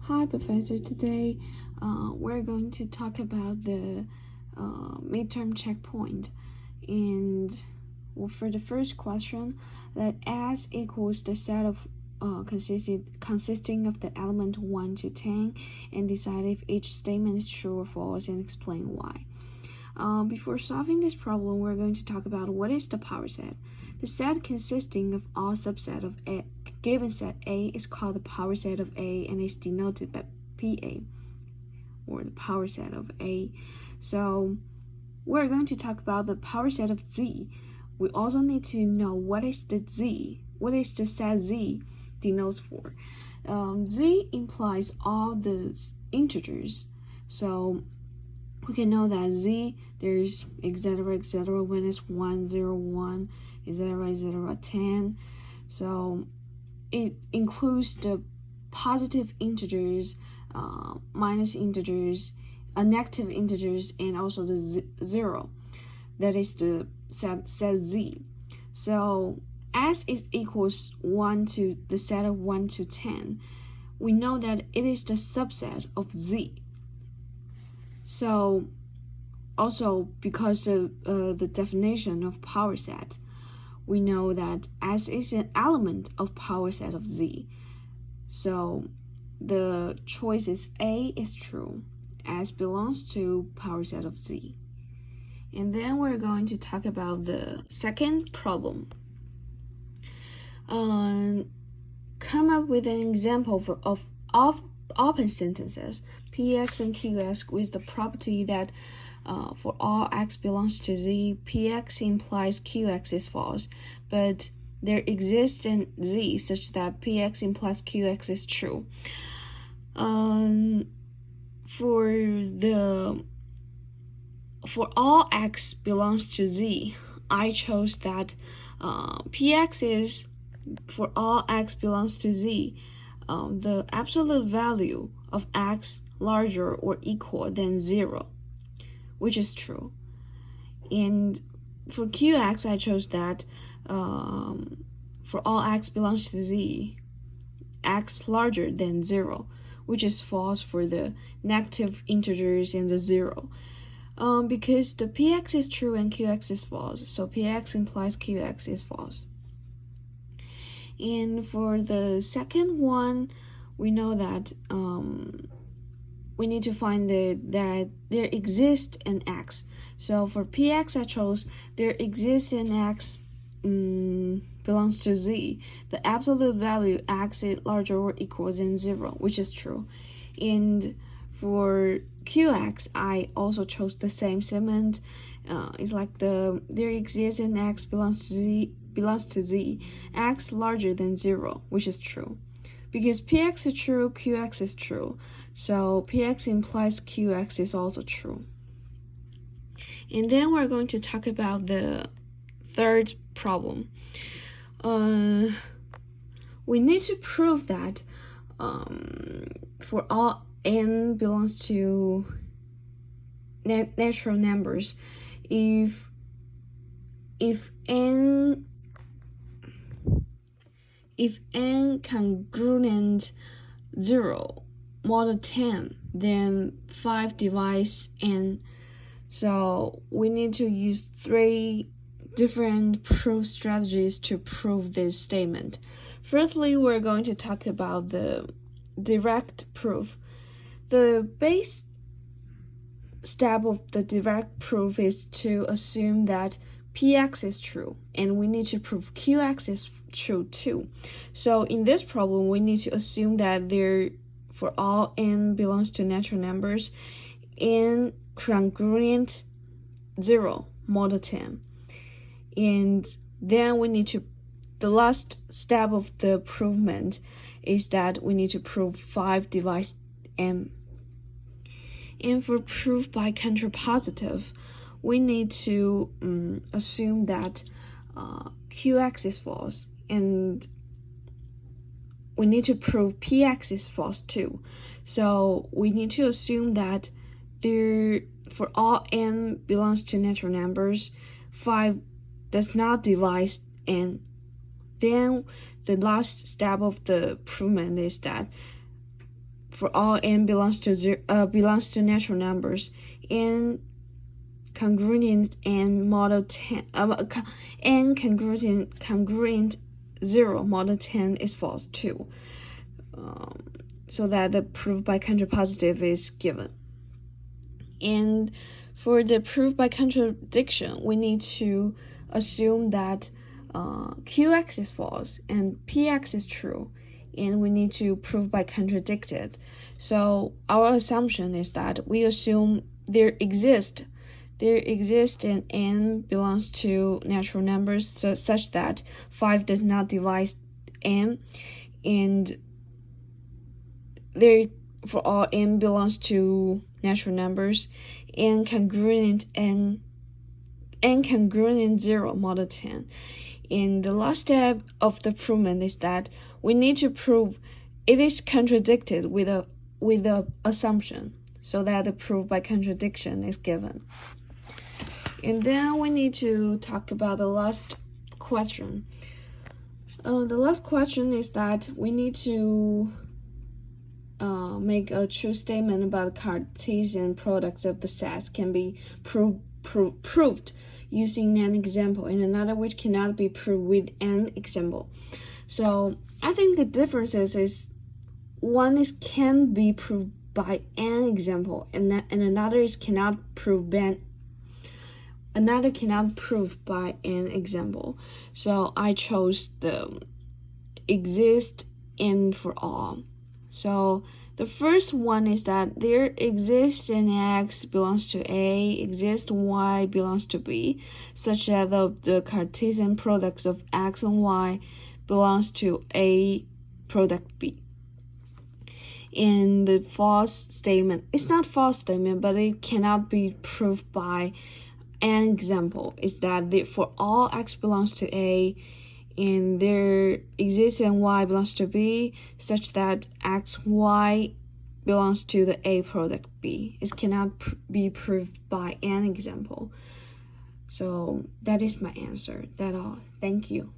Hi, Professor. Today, we're going to talk about the midterm checkpoint. And for the first question, let S equals the set of consisting of the element 1 to 10, and decide if each statement is true or false and explain why. Before solving this problem, we're going to talk about what is the power set. The set consisting of all subset of a given set A is called the power set of A and is denoted by PA, or the power set of A. So we're going to talk about the power set of Z. We also need to know what is the set Z denotes for. Z implies all the integers. So we can know that Z, there's etc when it's 1, 0, 1, etc 10. So it includes the positive integers, minus integers, negative integers, and also the 0. That is the set Z. So as it equals 1 to the set of 1 to 10, we know that it is the subset of Z. So also because of the definition of power set, we know that S is an element of power set of Z. So the choice is A is true. S belongs to power set of Z. And then we're going to talk about the second problem. Come up with an example of open sentences Px and Qx with the property that for all x belongs to Z, Px implies Qx is false, but there exists an Z such that Px implies Qx is true. For all x belongs to Z, I chose that Px is for all x belongs to Z, the absolute value of x larger or equal than 0, which is true. And for Qx, I chose that for all x belongs to Z, x larger than 0, which is false for the negative integers and the 0. Because the Px is true and Qx is false, so Px implies Qx is false. And for the second one, we know that we need to find that there exists an x. So for Px, I chose there exists an x belongs to Z. The absolute value x is larger or equal than 0, which is true. And for Qx, I also chose the same statement. It's like there exists an x belongs to Z, x larger than 0, which is true. Because Px is true, Qx is true. So Px implies Qx is also true. And then we're going to talk about the third problem. We need to prove that for all n belongs to natural numbers, if n congruent 0 mod 10, then 5 divides n. So we need to use 3 different proof strategies to prove this statement. Firstly, we're going to talk about the direct proof. The base step of the direct proof is to assume that Px is true, and we need to prove Qx is true too. So in this problem, we need to assume that for all n belongs to natural numbers, n congruent 0 mod 10. And then we need to, the last step of the provement is that we need to prove 5 divides n. And for proof by contrapositive, we need to assume that Qx is false, and we need to prove Px is false too. So we need to assume that for all n belongs to natural numbers, 5 does not divide n. Then the last step of the provement is that for all n belongs to natural numbers, n congruent and model 10 n congruent 0 model 10 is false too, so that the proof by contrapositive is given. And for the proof by contradiction, we need to assume that qx is false and px is true, and we need to prove by contradicted. So our assumption is that we assume there exists and n belongs to natural numbers such that 5 does not divide n, and there for all n belongs to natural numbers, n congruent 0 model 10. And the last step of the proof is that we need to prove it is contradicted with a assumption, so that the proof by contradiction is given. And then we need to talk about the last question. The last question is that we need to make a true statement about Cartesian products of the sets can be proved using an example, and another which cannot be proved with an example. So I think the difference is one is can be proved by an example, and another is cannot prove by an example. So I chose the exist and for all. So the first one is that there exists an x belongs to A, exists y belongs to B, such that the Cartesian products of x and y belongs to A product B. And the false statement, it's not false statement, but it cannot be proved by an example, is that for all x belongs to A, and there exists and y belongs to B, such that x, y belongs to the A product B. It cannot be proved by an example. So that is my answer. That's all. Thank you.